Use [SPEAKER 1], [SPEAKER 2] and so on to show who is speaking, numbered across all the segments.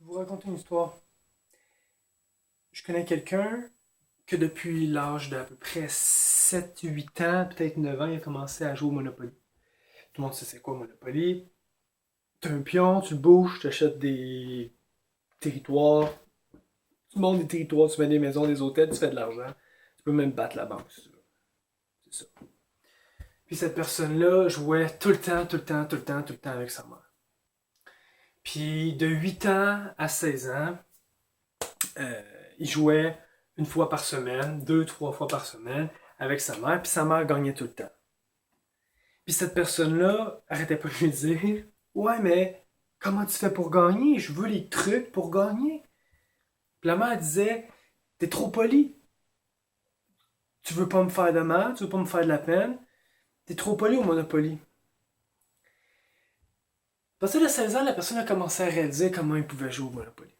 [SPEAKER 1] vous raconter une histoire. Je connais quelqu'un que depuis l'âge d'à peu près 7-8 ans, peut-être 9 ans, il a commencé à jouer au Monopoly. Tout le monde sait c'est quoi Monopoly. Tu as un pion, tu le bouges, tu achètes des territoires, tu montes des territoires, tu mets des maisons, des hôtels, tu fais de l'argent. Tu peux même battre la banque, si tu veux. C'est ça. Puis cette personne-là jouait tout le temps, tout le temps, tout le temps, tout le temps avec sa mère. Puis de 8 ans à 16 ans, euh, il jouait une fois par semaine, deux, trois fois par semaine avec sa mère, puis sa mère gagnait tout le temps. Puis cette personne-là arrêtait pas de lui dire: Ouais, mais comment tu fais pour gagner? Je veux les trucs pour gagner. Puis la mère disait: T'es trop poli. Tu veux pas me faire de mal, tu veux pas me faire de la peine. T'es trop poli au Monopoly. À partir de 16 ans, la personne a commencé à réaliser comment il pouvait jouer au Monopoly.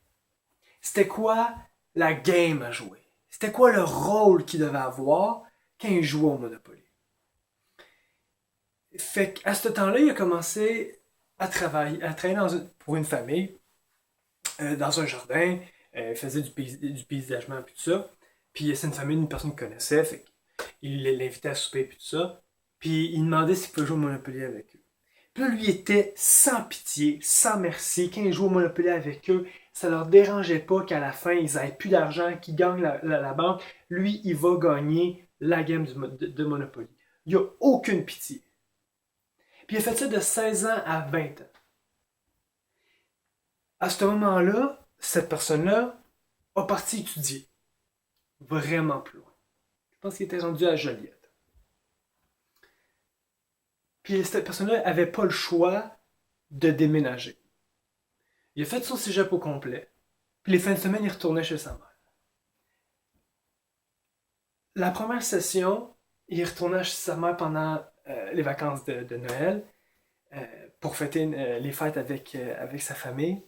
[SPEAKER 1] C'était quoi la game à jouer? C'était quoi le rôle qu'il devait avoir quand il jouait au Monopoly? Fait qu'à ce temps-là, il a commencé à travailler pour une famille, dans un jardin, il faisait du paysagement et tout ça. Puis c'est une famille d'une personne qu'il connaissait, fait qu'il l'invitait à souper et tout ça. Puis il demandait s'il pouvait jouer au Monopoly avec eux. Puis là, lui était sans pitié, sans merci. Quand il jouait au Monopoly avec eux, ça leur dérangeait pas qu'à la fin, ils n'aient plus d'argent, qu'ils gagnent la banque. Lui, il va gagner la game de Monopoly. Il n'y a aucune pitié. Puis il a fait ça de 16 ans à 20 ans. À ce moment-là, cette personne-là a parti étudier vraiment plus loin. Je pense qu'il était rendu à Joliette. Puis cette personne-là n'avait pas le choix de déménager. Il a fait son cégep au complet. Puis les fins de semaine, il retournait chez sa mère. La première session, il retournait chez sa mère pendant les vacances de Noël pour fêter les fêtes avec sa famille.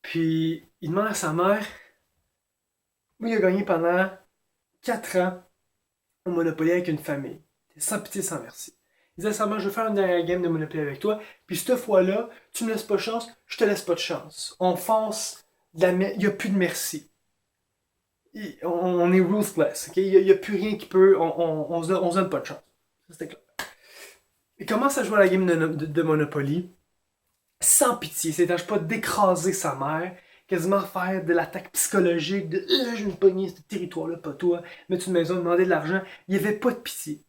[SPEAKER 1] Puis il demande à sa mère: Moi, il a gagné pendant 4 ans au Monopoly avec une famille. Sans pitié, sans merci. Il disait à sa mère: Je veux faire une dernière game de Monopoly avec toi. Puis cette fois-là, tu me laisses pas de chance, je te laisse pas de chance. On fonce, il n'y a plus de merci. On est ruthless. Okay? Il n'y a plus rien qui peut. On se donne pas de chance. Ça, c'était clair. Il commence à jouer à la game de Monopoly sans pitié. Il ne pas d'écraser sa mère, quasiment faire de l'attaque psychologique de je vais me pogner ce territoire-là, pas toi, mettre une maison, demander de l'argent. Il n'y avait pas de pitié.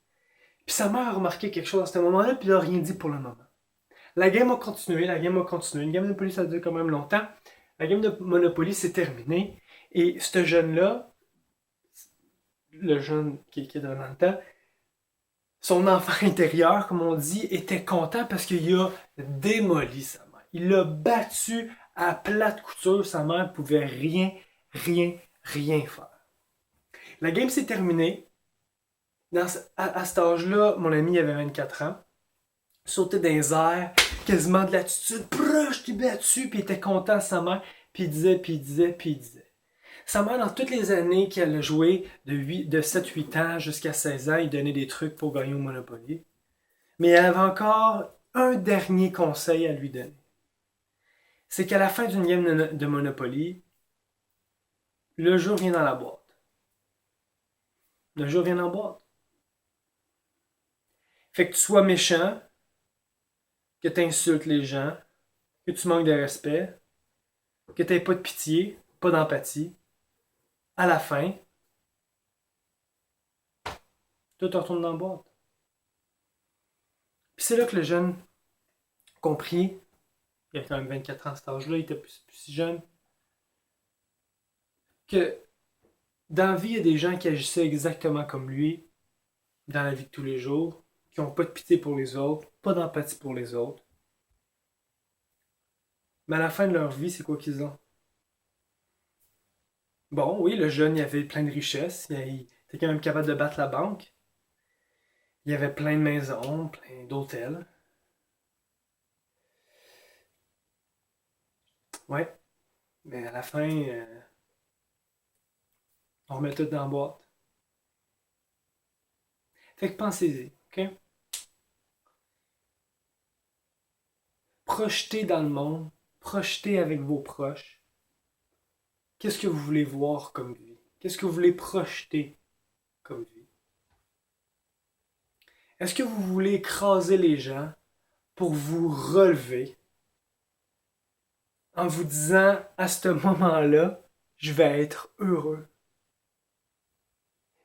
[SPEAKER 1] Puis sa mère a remarqué quelque chose à ce moment-là, puis il n'a rien dit pour le moment. La game a continué, la game a continué. Une game de Monopoly, ça dure quand même longtemps. La game de Monopoly s'est terminée. Et ce jeune-là, le jeune qui est dans le temps, son enfant intérieur, comme on dit, était content parce qu'il a démoli sa mère. Il l'a battu à plate couture. Sa mère ne pouvait rien, rien, rien faire. La game s'est terminée. À cet âge-là, mon ami avait 24 ans. Sautait dans les airs, quasiment de l'attitude. Je t'ai battu, puis il était content de sa mère. Puis il disait, puis il disait, puis il disait. Sa mère, dans toutes les années qu'elle a joué, de 7-8 ans jusqu'à 16 ans, il donnait des trucs pour gagner au Monopoly. Mais elle avait encore un dernier conseil à lui donner. C'est qu'à la fin d'une game de Monopoly, le jeu vient dans la boîte. Le jeu vient dans la boîte. Fait que tu sois méchant, que tu insultes les gens, que tu manques de respect, que tu n'aies pas de pitié, pas d'empathie, à la fin, tout te retourne dans la boîte. Puis c'est là que le jeune compris, il avait quand même 24 ans à cet âge-là, il était plus si jeune, que dans la vie, il y a des gens qui agissaient exactement comme lui, dans la vie de tous les jours, qui n'ont pas de pitié pour les autres, pas d'empathie pour les autres. Mais à la fin de leur vie, c'est quoi qu'ils ont? Bon, oui, le jeune, il avait plein de richesses, il était quand même capable de battre la banque. Il y avait plein de maisons, plein d'hôtels. Ouais, mais à la fin, on remet tout dans la boîte. Fait que pensez-y, ok? Projetez dans le monde, projetez avec vos proches. Qu'est-ce que vous voulez voir comme vie? Qu'est-ce que vous voulez projeter comme vie? Est-ce que vous voulez écraser les gens pour vous relever en vous disant à ce moment-là, je vais être heureux?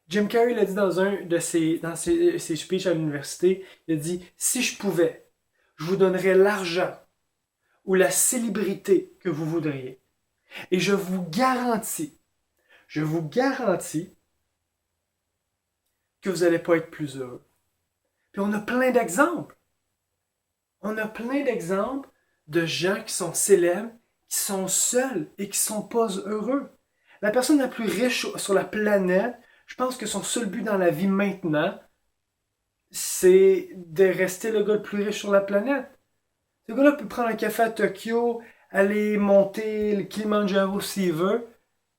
[SPEAKER 1] Jim Carrey l'a dit dans un de ses speeches à l'université, il a dit, si je pouvais, je vous donnerais l'argent ou la célébrité que vous voudriez. Et je vous garantis que vous n'allez pas être plus heureux. Puis on a plein d'exemples. On a plein d'exemples de gens qui sont célèbres, qui sont seuls et qui sont pas heureux. La personne la plus riche sur la planète, je pense que son seul but dans la vie maintenant, c'est de rester le gars le plus riche sur la planète. Ce gars-là peut prendre un café à Tokyo, aller monter le Kilimanjaro s'il veut,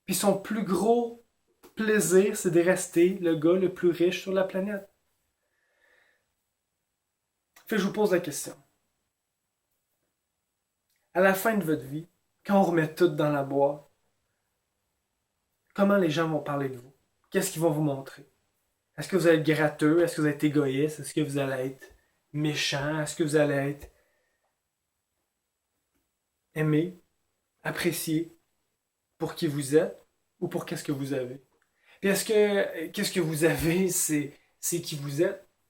[SPEAKER 1] puis son plus gros plaisir, c'est de rester le gars le plus riche sur la planète. Fait que je vous pose la question. À la fin de votre vie, quand on remet tout dans la boîte, comment les gens vont parler de vous? Qu'est-ce qu'ils vont vous montrer? Est-ce que vous allez être gratteux? Est-ce que vous allez être égoïste? Est-ce que vous allez être méchant? Est-ce que vous allez être aimé, apprécié pour qui vous êtes ou pour qu'est-ce que vous avez? Puis est-ce que qu'est-ce que vous avez, c'est qui vous êtes?